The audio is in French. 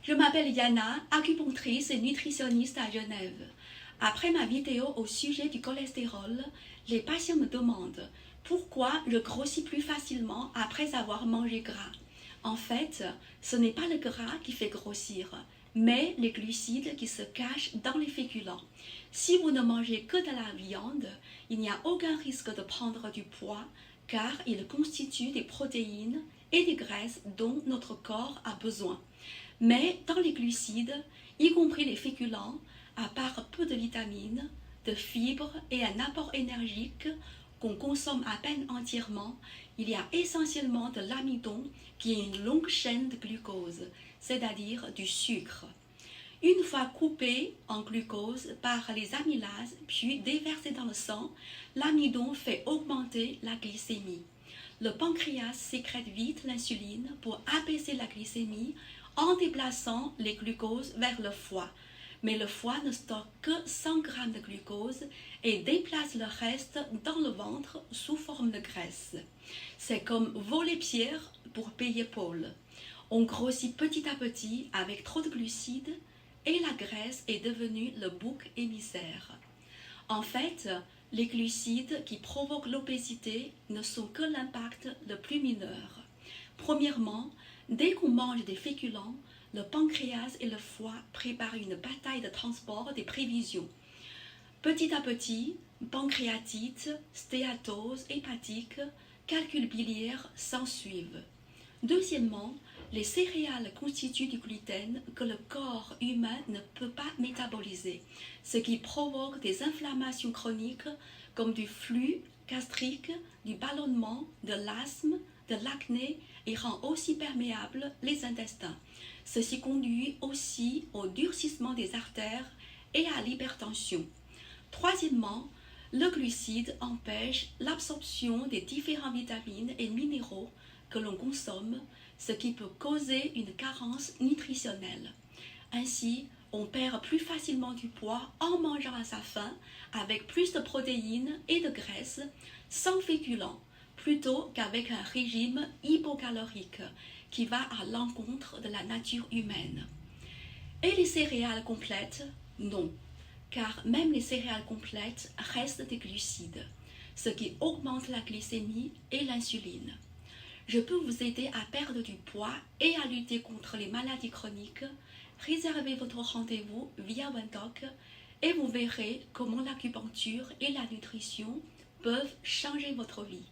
Je m'appelle Yana, acupunctrice et nutritionniste à Genève. Après ma vidéo au sujet du cholestérol, les patients me demandent pourquoi je grossis plus facilement après avoir mangé gras. En fait, ce n'est pas le gras qui fait grossir, mais les glucides qui se cachent dans les féculents. Si vous ne mangez que de la viande, il n'y a aucun risque de prendre du poids car ils constituent des protéines et des graisses dont notre corps a besoin. Mais dans les glucides, y compris les féculents, à part peu de vitamines, de fibres et un apport énergique qu'on consomme à peine entièrement, il y a essentiellement de l'amidon qui est une longue chaîne de glucose, c'est-à-dire du sucre. Une fois coupé en glucose par les amylases puis déversé dans le sang, l'amidon fait augmenter la glycémie. Le pancréas sécrète vite l'insuline pour abaisser la glycémie en déplaçant les glucoses vers le foie. Mais le foie ne stocke que 100 g de glucose et déplace le reste dans le ventre sous forme de graisse. C'est comme voler pierre pour payer Paul. On grossit petit à petit avec trop de glucides et la graisse est devenue le bouc émissaire. En fait, les glucides qui provoquent l'obésité ne sont que l'impact le plus mineur. Premièrement, dès qu'on mange des féculents, le pancréas et le foie préparent une bataille de transport des prévisions. Petit à petit, pancréatite, stéatose hépatique, calcul biliaire s'ensuivent. Deuxièmement, les céréales constituent du gluten que le corps humain ne peut pas métaboliser, ce qui provoque des inflammations chroniques comme du flux gastrique, du ballonnement, de l'asthme, de l'acné et rend aussi perméables les intestins. Ceci conduit aussi au durcissement des artères et à l'hypertension. Troisièmement, le glucide empêche l'absorption des différentes vitamines et minéraux que l'on consomme, ce qui peut causer une carence nutritionnelle. Ainsi, on perd plus facilement du poids en mangeant à sa faim, avec plus de protéines et de graisses, sans féculents, plutôt qu'avec un régime hypocalorique qui va à l'encontre de la nature humaine. Et les céréales complètes? Non, car même les céréales complètes restent des glucides, ce qui augmente la glycémie et l'insuline. Je peux vous aider à perdre du poids et à lutter contre les maladies chroniques. Réservez votre rendez-vous via Wendoc et vous verrez comment l'acupuncture et la nutrition peuvent changer votre vie.